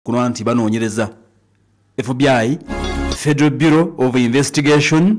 kuno anti banoonyereza. FBI, Federal Bureau of Investigation,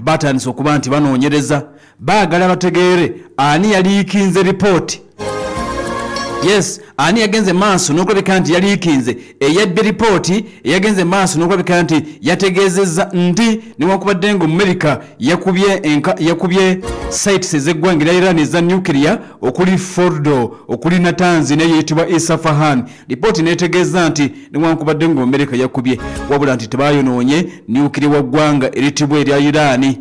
batandise okuba nti banoonyereza baagala bategeere ani yaliikinze report. Yes, ani yagenze maaso n'okulabika nti yaliikinze eyabbe report yagenze maaso n'okulabika nti yategeezezza nti newankubadde nga America yakubye sites ez'eggwanga lya Iran eza nuclear okuli Fordo okuli Natanz n'eyitibwa Isfahan. Report neetegeeza nti newankubadde nga America yakubye wabula nti tebayonoonye nuclear wa ggwanga eritibwa erya Iran.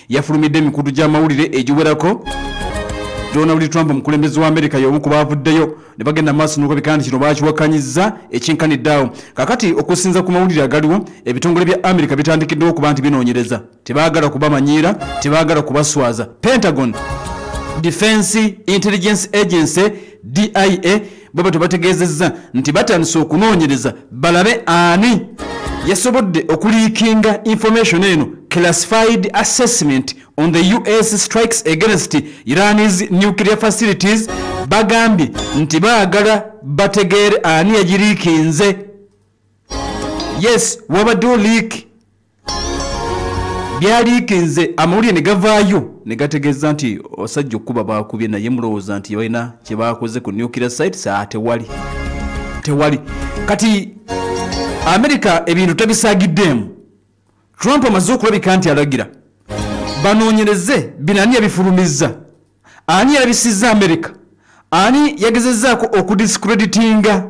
Yafulumidde emikutu gy'amawulire egiwerako. Donald Trump omukulembeze wa America y'omu ku baavuddeyo ne bagenda maaso n'okulabika nti kino baakiwakanyizza ekinkaniddeawo. Kakati okusinza ku mawulire agaliwo ebitongole bya America bitandikiddewo okuba nti binoonyereza. Tebaagala kubamanyiira, tebaagala kubaswaza. Pentagon, Defense Intelligence Agency DIA baba tebategeezezza nti batandise okunoonyereza balabe ani yasobodde okuliikinga information eno, classified assessment on the US strikes against Iran's nuclear facilities. Bagambye nti baagala bategeere ani yagiriikinze. Yes, wabaddewo leak byaliikinze, amawulire ne gavaayo ne gategeeza nti osajja okuba baakubye naye mulowooza nti balina kye baakoze ku nuclear sites. Tewali. Kati America ebintu tabisaagiddemu. Trump amaze okulabika nti alagira banoonyereze binani yabifulumizza, ani yabisizza America, ani yagezezzaako okudiscreditinga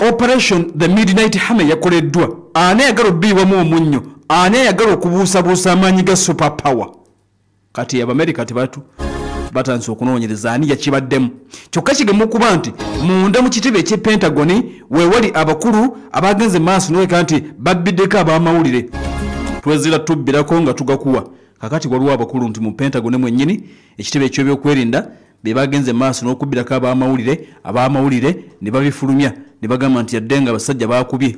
operation the midnight hammer yakoleddwa, ani yagala obbiibwamu omunnyo, ani yagala okubuusabuusa amaanyi ga super power. Kati Abamerika tebatu batandise okunoonyereza ani yakibaddemu. Kyokka kigemu okuba nti munda mu kitebe eky'e Pentagon weewali abakulu abagenze maaso n'oleka nti babbiddeko ab'amawulire. Twezira tubbirako nga tugakuwa. Kakati waliwo abakulu nti mu Pentagon mwennyini ekitebe eky'ebyokwerinda be bagenze maaso n'okubbirako ab'amawulire ne babifulumya ne bagamba nti yadde nga abasajja baakubye.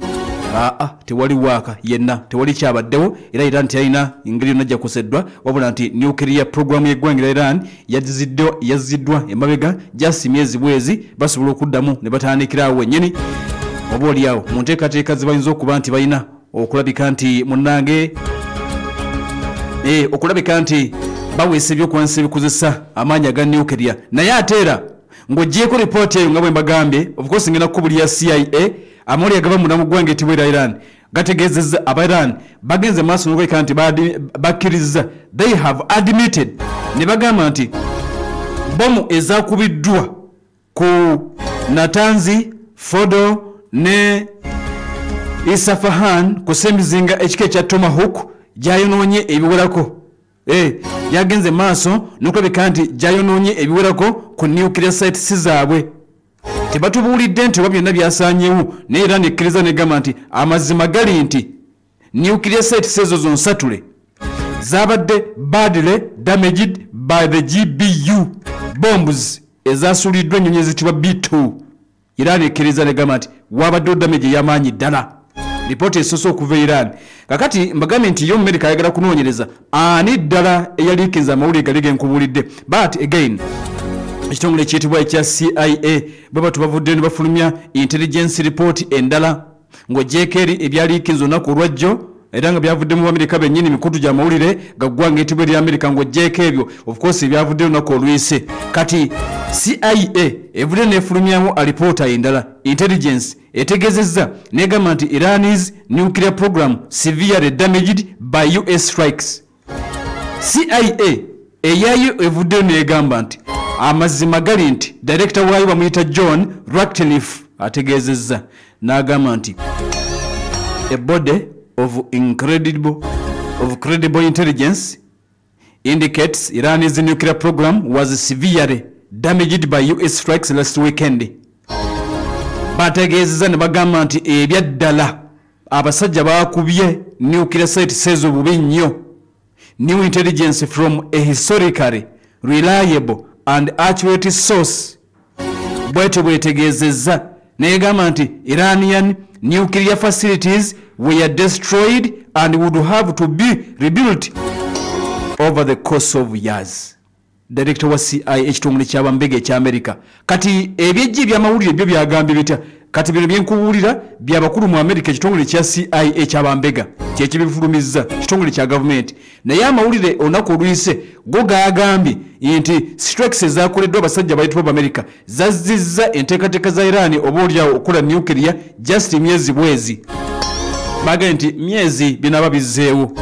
Tewali waaka yenna, tewali kyabaddewo, era Iran teyalina engeri yonna gyakoseddwa, wabula nti nuclear program y'eggwanga lya Iran yazziddwa emabega gyasi myezi bwezi basobola okuddamu ne batandikirawo wennyini. Oba oliawo mu nteekateeka ze bayinza okuba nti balina okulabika nti munnange okulabika nti baweesa ebyokuwanisa ebikozesa amaanyi aga nuclear. Naye ate era ng'oggyeko ripooti eyo nga bwe mbagambye, of course ngenda kukubulira CIA amawulire agava munda mu ggwanga etibwa erya Iran gategeezezza aba Iran bagenze maaso n'okulabika nti bakkirizza, they have admitted ne bagamba nti bomu ezaakubiddwa ku Natanz, Fordo ne Isfahan ku semizinga ekika ekya Tomahawk gyayonoonye ebiwerako. Yagenze maaso n'okulabika nti gyayonoonye ebiwerako ku nuclear sites zaabwe. Tebatubuulidde nti oba byonna byasaanyewo, naye era nekkiriza negamba nti amazima gali nti nuclear sites ezo zonsatule zabadde badly damaged by the GBU bombs ezasuuliddwa ennyonyi ezitibwa B2. Era nekkiriza negamba nti wabaddewo damage ey'amaanyi ddala. Ripooti esoose okuva Iran. Kakati mbagambye nti yo America ayagala kunoonyereza ani ddala eyaliikinza amawulire gali genkubuulidde. But again, ekitongole ekiyitibwa ekya CIA baba tubavudde ne bafulumya intelligence report endala ng'oggyeko eri ebyaliikinza olunaku olwajjo era nga byavudde mu Amerika bennyini mikutu gya mawulire gaggwanga etibwa erya America ng'oggyeko ebyo of course ebyavudde olunaku olwise. Kati CIA evudde n'efulumyamu alipoota endala intelligence etegeezezza n'egamba nti Iran's nuclear program severely damaged by US strikes. CIA eyayo evuddeyo n'egamba nti amazima gali nti director waayo bamuyita John Ratcliffe ategeezezza n'agamba nti a body of credible intelligence indicates Iran's nuclear program was severely damaged by US strikes last weekend. Bategeezezza ne bagamba nti ebyaddala abasajja baakubye nuclear sites ezo bubi nnyo. New intelligence from a historically reliable and accurate source bwetyo bwetegeezezza negamba nti Iranian nuclear facilities were destroyed and would have to be rebuilt over the course of years. Director wa CIA ekitongole ky'abambega ekya America. Kati ebyejje by'amawulire byo byagambye bitya kati bino byenkubuulira byabakulu mu America ekitongole kya CIA kyabambega kyekibifulumizza kitongole kya gavumenti naye amawulire olunaku oluyise go gaagambye nti strikes ezakoleddwa abasajja bayitibwa b'America zazzizza enteekateeka za Iran oba olyawo okukola nuclear just myezi bwezi bagambye nti myezi binaaba bizzeewo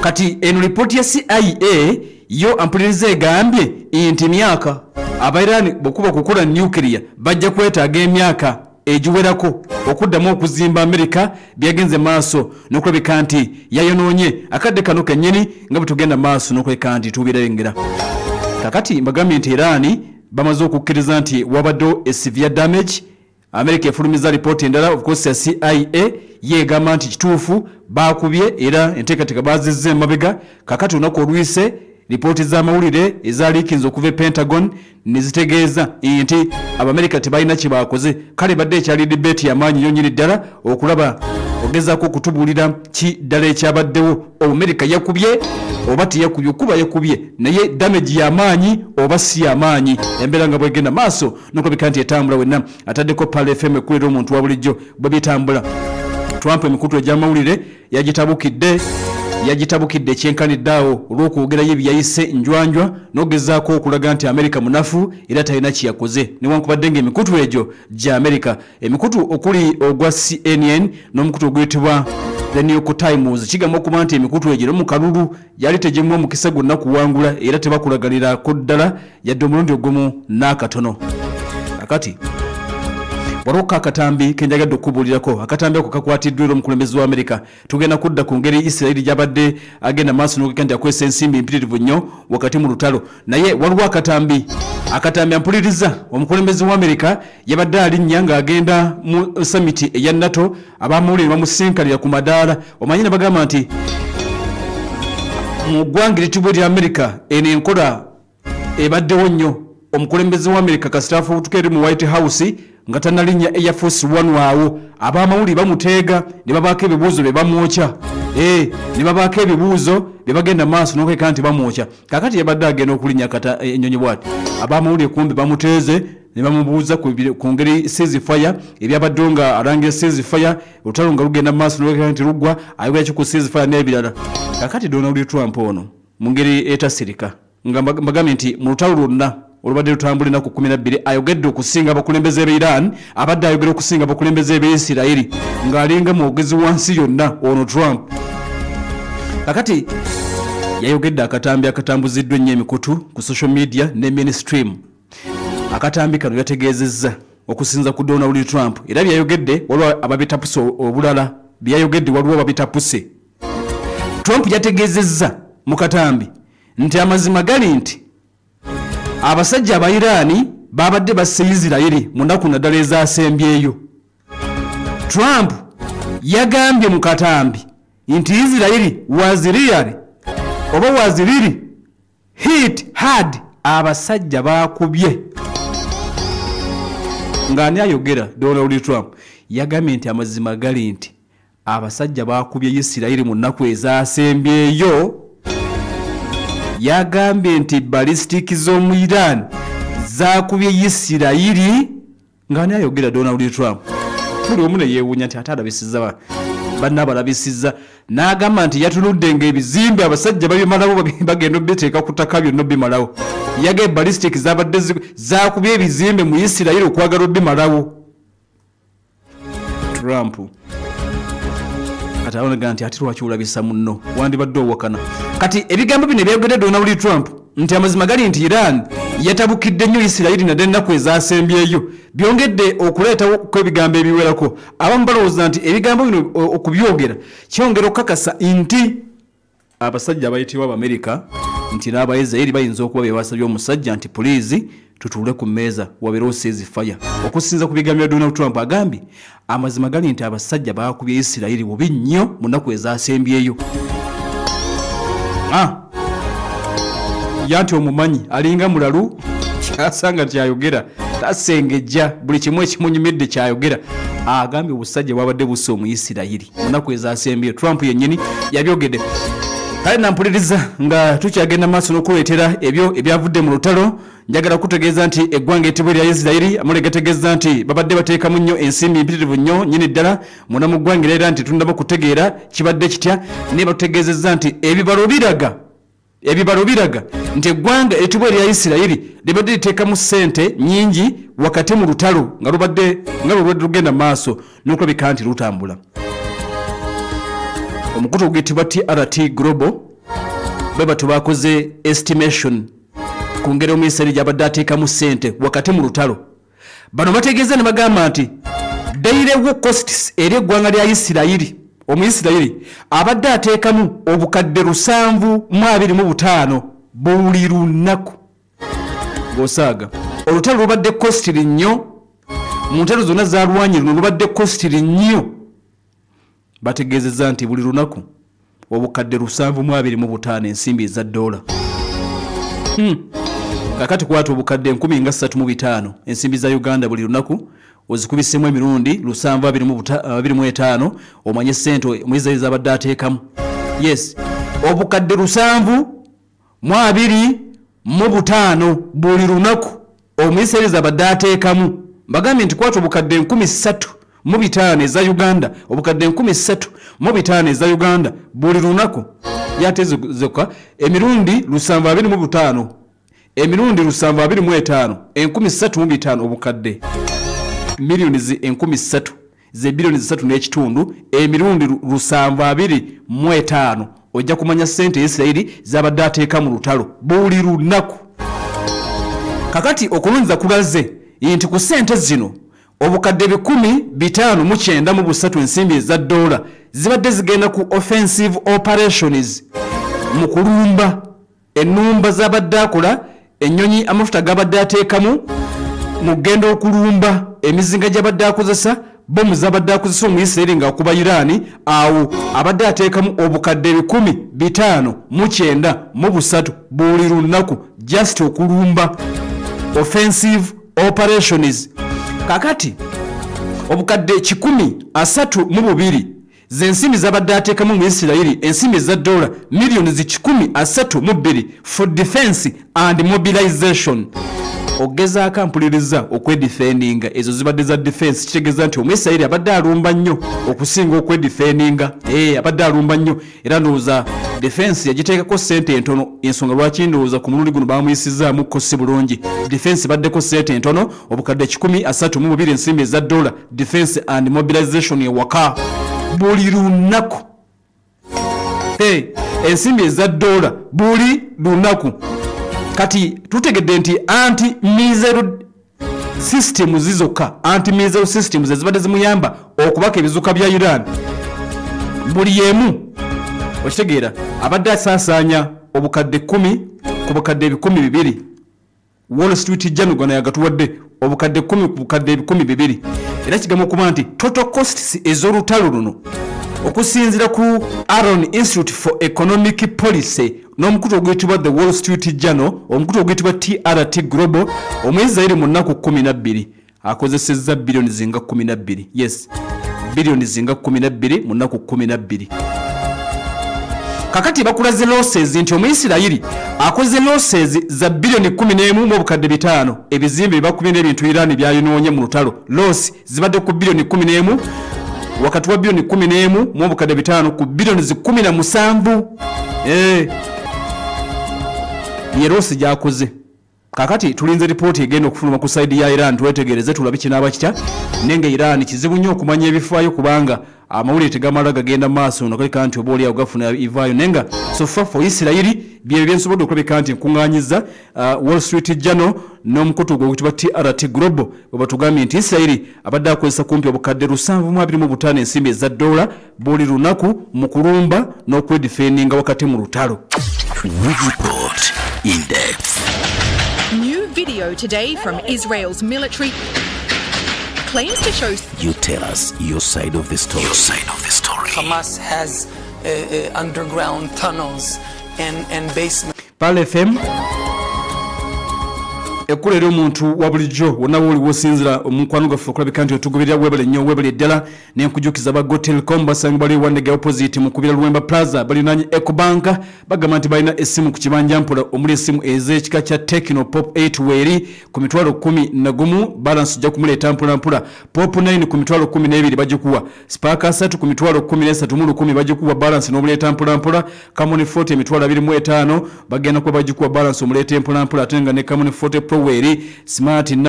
kati eno lipooti ya CIA yo ampuliriza egambye nti myaka Abairani bwekuba kukola nuclear bajja kwetaaga emyaka egiwerako okuddamu okuzimba America byagenze maaso n'okulabika nti yayonoonye akadde kano kennyini nga bwe tugenda maaso n'okulabika nti tubirengera kakati mbagambye nti Iran bamaze okukkiriza nti wabaddewo a severe damage America efulumiza lipooti endala of course ya CIA yeegamba nti kituufu baakubye era enteekateeka baazizza emabega kakati olunaku oluyise lipooti z'amawulire ezaaliikinze okuva e Pentagon ne zitegeeza nti Abamerika tebalina kye baakoze kale badde ekyali debate y'amaanyi yonyini ddala okulaba ogezaako okutubuulira ki ddala ekyabaddewo Amerika yakubye oba teyakubye okuba yakubye naye damage y'amaanyi oba si y'amaanyi embeera nga bwegenda maaso n'okulabika nti etambula wenna ataddeko Pale FM ekkulira omuntu wa bulijjo bwe bitambula Trump emikutu egy'amawulire yagitabukidde ekyenkaniddeawo olw'okwogerayo ebyayise njwanjwa n'ogezaako okulaga nti Amerika munafu era talina kiyakoze newankubadde ng'emikutu egyo gya Amerika emikutu okuli ogwa CNN n'omukutu oguyitibwa The New York Times kigamba okuba nti emikutu egyo mu kalulu yali tegimu omukisa gwonna kuwangula era tebakulagalirako ddala yadde omulundi ogumu n'akatono akati waliwo akatambi kenjagadde okubuulirako akatambi ako kakwatiddwa era omukulembeze wa Amerika tugenda kudda ku ngeri Isirairi gyabadde agenda maaso n'okugamba nti akwesa ensimbi mpitirivu nnyo wakati mu lutalo naye waliwo akatambi ampuliriza omukulembeze wa Amerika yabadde alinnya ng'agenda mu summit eya NATO abamawulire bamusinkalira ku madaala omanyi ne bagamba nti mu ggwanga eritibwa erya Amerika eno enkola ebaddewo nnyo omukulembeze wa Amerika kasitaafu obutuka eri mu White House nga tanalinya Air Force One waawo abamawulire bamuteega ne babaako ebibuuzo bye bamwokya ne babaako ebibuuzo bye bagenda maaso n'okweka nti bamwokya kakati yabadde agenda okulinnya ennyonyi bw'ati abamawulire kumbi bamuteeze ne bamubuuza ku ngeri ceasefire ebyabaddewo nga alangira ceasefire olutalo nga lugenda maaso n'okweka nti luggwa ayogera ki ku ceasefire n'ebirala kakati Donald Trump ono mu ngeri etasirika nga mbagambye nti mu lutalo lwonna olubadde lutambula ennaku 12 ayogedde okusinga abakulembeze b'e Iran abadde ayogera okusinga abakulembeze b'e Isirairi ng'alinga mwogezi wansi yonna ono Trump kakati yayogedde akatambi akatambuziddwa ennyo emikutu ku social media ne mainstream akatambi kano yategeezezza okusinza ku Donald Trump era byayogedde waliwo ababitapuse obulala byayogedde waliwo ababitapuse Trump yategeezezza mu katambi nti amazima gali nti abasajja aba Irani babadde basse Isirairi mu nnaku naddala ezasembyeyo Trump yagambye mu katambi nti Isirairi was really hit hard abasajja bakubye ng'ani ayogera Donald Trump yagambye nti amazima gali nti abasajja bakubye Isirairi mu nnaku ezasembyeyo yagambye nti ballistic z'omu Iran zakubye Isirairi ng'ani ayogera Donald Trump buli omu ne yeewuunya nti ate alabisizza banna abalabisizza n'agamba nti yatunudde ng'ebizimbe abasajja babimalawo bagenda obiteeka ku ttaka byonna obimalawo yagambye ballistic zabadde zakubye ebizimbe mu Isirairi okwagala obimalawo Trump atawonaga nti ati lwaki olabisa munno wandibadde owakana kati ebigambo bino ebyayogedde Donald Trump nti amazima gali nti Iran yatabukidde nnyo Isirairi nadde ennaku ezasembyeyo byongedde okuleetawo kw'ebigambo ebiwerako abamu balowooza nti ebigambo bino okubyogera kyongera okukakasa nti abasajja abayitibwa Abamerika nti n'Abaisirairi bayinza okuba bye basabye omusajja nti puliizi tutuule ku mmeeza wabeerewo ceasefire okusinza ku bigambo bya Donald Trump agambye amazima gali nti abasajja baakubye Isirairi bubi nnyo mu nnaku ezasembyeyo yanti omumanyi alinga mulalu kyasanga kyayogera tasengejja buli kimu ekimunyumidde kyayogera agambye obusajja bwabadde busse omu Isirairi mu nnaku ezasembyeyo Trump yennyini yabyogedde kale nampuliriza nga tukyagenda maaso n'okuleetera ebyo ebyavudde mu lutalo njagala kutegeeza nti eggwanga ettibwa lya Isirayiri amule gategeeza nti babadde bateekamu nnyo ensimbi mpitirivu nnyo nnyini ddala munda mu ggwanga era nti tundamu kutegeera kibadde kitya naye batutegeezezza nti ebibalo biraga nti eggwanga ettibwa lya Isirayiri libadde liteekamu ssente nnyingi wakati mu lutalo nga lubadde lugenda maaso n'okulabika nti lutambula. Omukutu oguyitibwa TRT Global bwe batu bakoze estimation ku ngeri Omuisirairi gy'abadde ateekamu ssente wakati mu lutalo. Bano bategeeza ne bagamba nti daily costs eri eggwanga lya Isirayiri Omuisirairi abadde ateekamu obukadde 725 buli lunaku. Ng'osaaga olutalo lubadde costly nnyo mu ntalo zonna zaalwanye luno lubadde costly nnyo. Bategeezezza nti buli lunaku obukadde 725 ensimbi eza $. Kakati kwata obukadde 135 ensimbi za Uganda buli lunaku ozikubisemu emirundi 725 omanye ssente Omuisirairi abadde ateekamu. Yes, obukadde 725 buli lunaku Omuisirairi abadde ateekamu. Bagambye nti kwata obukadde 35 eza Uganda obukadde 35 eza Uganda buli lunaku yatezeka emirundi 725 emirundi 725 35 obukadde milioni 30 ze bilioni 3 n'ekitundu emirundi 725 ojja kumanya ssente Isirayiri zabadde ateeka mu lutalo buli lunaku. Kakati okulunza kulaze nti ku ssente zino obukadde 159 ensimbi eza $. Zibadde zigenda ku offensive operations mu kulumba ennumba zabadde akola ennyonyi amafuta gabadde ateekamu mu genda okulumba emizinga gyabadde akozesa bomu zabadde akozesa Omuisirairi ng'akuba Irani awo abadde ateekamu obukadde 593 buli lunaku just okulumba offensive operations. Kakati obukadde 132 z'ensimbi zabadde ateekamu mu Isirayiri ensimbi eza $, milioni 132 for defense and mobilization. Ogezaako ampuliriza okwedifendinga ezo zibadde za defense kitegeeza nti Omuisirairi abadde alumba nnyo okusinga okwedifendinga. Abadde alumba nnyo era ndowooza defense yagiteekako ssente entono ensonga lwaki ndowooza ku mulundi guno bamuyisizzaamukko si bulungi. Defense baddeko ssente entono obukadde 132 ensimbi eza $, defense and mobilization ewaka buli lunaku. Ensimbi eza $, buli lunaku. Kati tutegedde nti anti-missile systems zizokka anti-missile systems ezibadde zimuyamba okubaka ebizuka bya Iran buli yemu okitegeera abadde asaasaanya obukadde 10 ku bukadde 200. Wall Street Journal gwana yagatuwadde obukadde 10 ku bukadde 200 era kigamu okuba nti total costs ez'olutalo luno okusinziira ku Aaron Institute for Economic Policy n'omukutu oguyitibwa The Wall Street Journal omukutu oguyitibwa TRT Global Omuisirairi mu nnaku 12 akozesezza bilioni zinga 12. Yes, bilioni zinga 12 mu nnaku 12. Kakati bakulaze losses nti Omuisirairi akoze losses za bilioni 11 mu bukadde 5 ebizimbe bakubye n'ebintu Iran byayinoonye mu lutalo loss zibadde ku bilioni 11 wakati wa bilioni 11 mu bukadde 5 ku bilioni 17. Yerosi gyakoze. Kakati tulinze ripoti egenda okufuluma ku side ya Iran twetegereze tulabe kinaaba kitya nenge Iran kizibu nnyo okumanya ebifaayo kubanga amawulire tegamala gagenda maaso nakaleka nti oba oli awo gafuna ivaayo nenga so far for Isirayiri bye byensobodde okulabika nti nkuŋŋaanyiza Wall Street Journal n'omukutu oguyitibwa TRT Global bwe batugambye nti Isirayiri abadde akozesa kumpi obukadde 725 ensimbi eza $, buli lunaku mu kulumba n'okwedifendinga wakati mu lutalo. Report in depth. New video today from Israel's military claims to show. You tell us your side of the story. Your side of the story. Hamas has underground tunnels and basements. Pal FM ekkulu eri omuntu wa bulijjo wonna woli wosinzira omukwano gwaffe okulabika nti otugoberera webale nnyo webale ddala n'enkujukiza ba Gotelcom basanga bali Wandege opposite mu kubira Luwemba Plaza balinanye Ecobank bagamba nti balina essimu ku kibanja mpola omuli essimu ez'ekika kya Tecno Pop 8 weeri ku mitwalo 11 balance ojja kumuleeta mpola Pop 9 ku mitwalo 12 bagikuwa Spark 3 ku mitwalo 13 mu 10 bagikuwa balance n'obuleeta mpola Camon 40 emitwalo 25 bagenda kuba bagikuwa balance omuleeta mpola ate nga ne Camon 40 Pro weeri Smart